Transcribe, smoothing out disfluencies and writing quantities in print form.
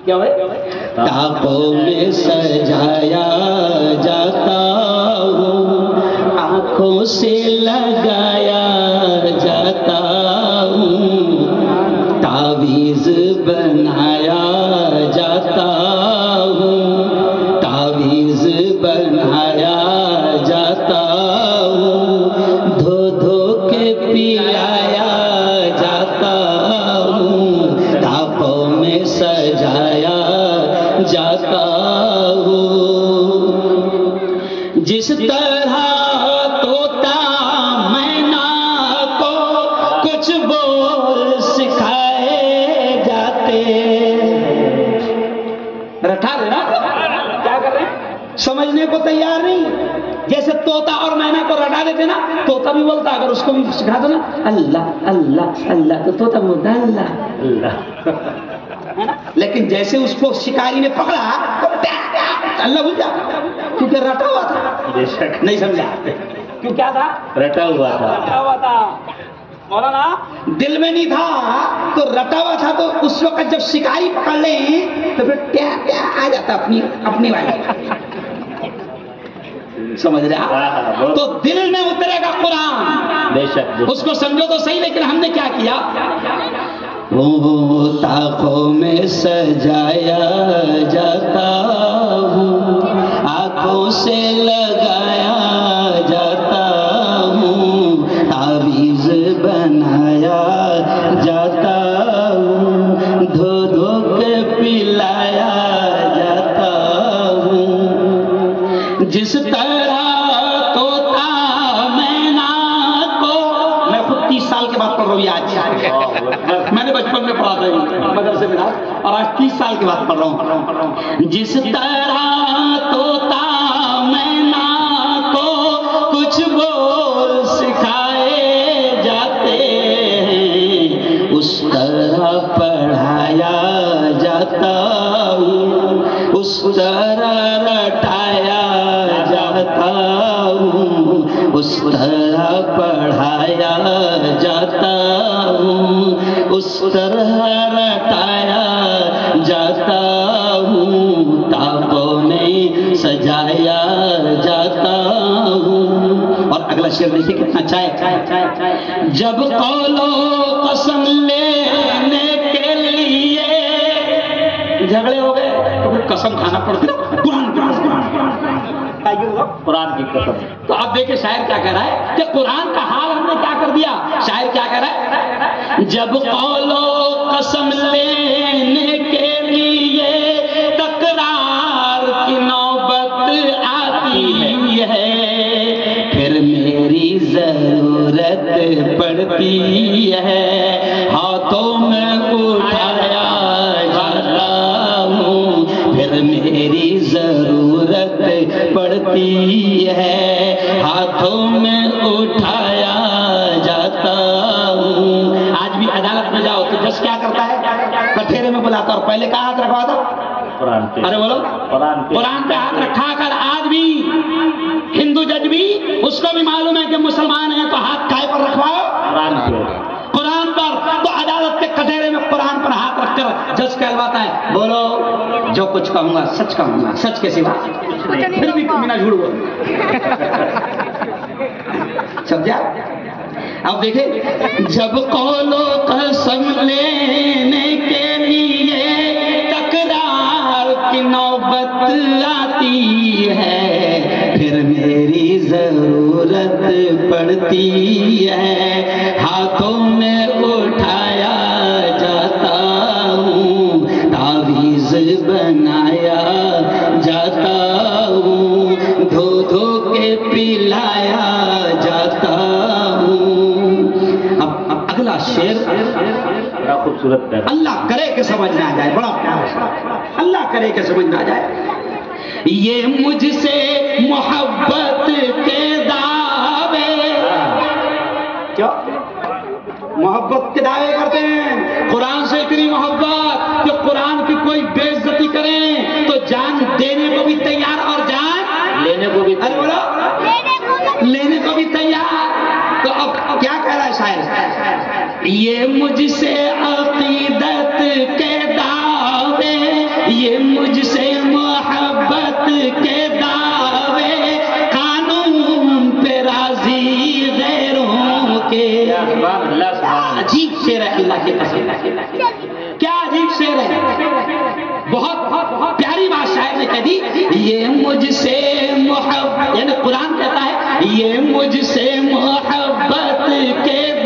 کیا ہے؟ طاقوں میں سجایا جاتا ہوں، آنکھوں سے لگایا جاتا ہوں، تعویذ بنایا جاتا ہوں، تعویذ بنایا جاتا ہوں، دھو دھو کے پلایا جاتا ہوں، طاقوں میں سجایا جاتا ہوں، جس طرح طوطا مینا کو کچھ بول سکھائے جاتے، رٹا دینا کیا کر رہے ہیں، سمجھنے کو تیار نہیں، جیسے طوطا اور مینا کو رٹا دیتے نا، طوطا بھی بولتا، اگر اس کو بھی سکھا دو نا اللہ اللہ اللہ تو طوطا بولتا اللہ اللہ، لیکن جیسے اس کو شکاری نے پکڑا اللہ بول جاتا، کیونکہ رٹا ہوا تھا، نہیں سمجھا کیوں کیا تھا، رٹا ہوا تھا، رٹا ہوا تھا مولانا، دل میں نہیں تھا تو رٹا ہوا تھا، تو اس وقت جب شکاری پکڑ لیں تو پھر کیا کیا آ جاتا اپنی والی، سمجھ رہا، تو دل میں اترے گا قرآن، بے شک اس کو سمجھو تو صحیح، لیکن ہم نے کیا کیا، طاقوں میں سجایا جاتا ہوں، آنکھوں سے لگایا جاتا ہوں، تعویذ بنایا جاتا ہوں، دھو دھو کے پلایا جاتا ہوں، جس طرح طوطا مینا کو، میں خود 30 سال کے بعد پڑھ رہا ہوں یہ آج، میں نے بچپن میں پڑھا تھا مدرسے میں، اور آج 30 سال کے بعد پڑھ رہا ہوں، جس طرح طوطا مینا کو کچھ بول سکھائے جاتے ہیں، اس طرح پڑھایا جاتا ہوں، اس طرح رٹایا جاتا ہوں، اس طرح پڑھایا جاتا ہوں، اس طرح رٹایا جاتا ہوں، طاقوں میں سجایا جاتا ہوں، اور اگلا شعر دیکھیں کتنا اچھا ہے، جب قول و قسم لینے کے لیے جھگڑے ہو گئے تو پھر قسم کھانا پڑتی ہے، قرآن کی قسم، تو اب دیکھیں شاعر کیا کہہ رہا ہے کہ قرآن کا حال ہم نے کیا کر دیا، شاعر کیا کہہ رہا ہے، جب قول و قسم لینے کے لیے تکرار کی نوبت آتی ہے، پھر میری ضرورت پڑتی ہے، ہاتھوں میں اٹھایا جاتا ہوں، پھر میری ضرورت پڑتی ہے، ہاتھوں میں اٹھایا جاتا ہوں، آج بھی عدالت میں جاؤ تو جج کیا کرتا ہے، کٹہرے میں بلاتا، اور پہلے کہاں ہاتھ رکھوا تھا، قرآن پہ، ارے بولو قرآن پہ ہاتھ رکھا کر، آج بھی ہندو جج بھی اس کو بھی معلوم ہے کہ مسلمان ہیں تو ہاتھ کائے پر رکھواؤ، قرآن پہ، قرآن پر، تو عدالت کے کٹہرے میں قرآن پر ہاتھ رکھ کر جج کہلواتا ہے، بولو جو کچھ کہوں گا سچ کہوں گا، سچ کے سوا پھر بھی تم بنا جھوٹ بول، سمجھا، اب دیکھیں، جب قول و قسم لینے کے لیے تکرار کی نوبت آتی ہے، پھر میری ضرورت پڑتی ہے، ہاتھوں میں اٹھایا جاتا ہوں، تعویذ بنایا جاتا ہوں، دھو دھو کے پلایا جاتا ہوں، اب اگلا شعر بڑا خوبصورت ہے، اللہ کرے کہ سمجھ نہ آ جائے، بڑا پیارا، اللہ کرے کہ سمجھ نہ آ جائے، یہ مجھ سے محبت کے دعوے، کیا محبت کے دعوے کرتے ہیں، قرآن سے اتنی محبت کہ قرآن کی کوئی بے عزتی کریں تو جان دینے کو بھی تیار اور جان لینے کو بھی، ارے بولو لینے کو بھی تیار، تو اب کیا کہہ رہا ہے شاعر، یہ مجھ سے عقیدت کے دعوے یہ مجھ سے محبت کے دعوے قانون پہ راضی غیروں کے. سبحان اللہ سبحان اللہ. عجیب شعر ہے اللہ کے قسم. کیا عجیب شعر ہے. بہت پیاری بات شاعر نے کہہ دی. یہ مجھ سے محبت، یعنی قرآن کہتا ہے یہ مجھ سے محبت کے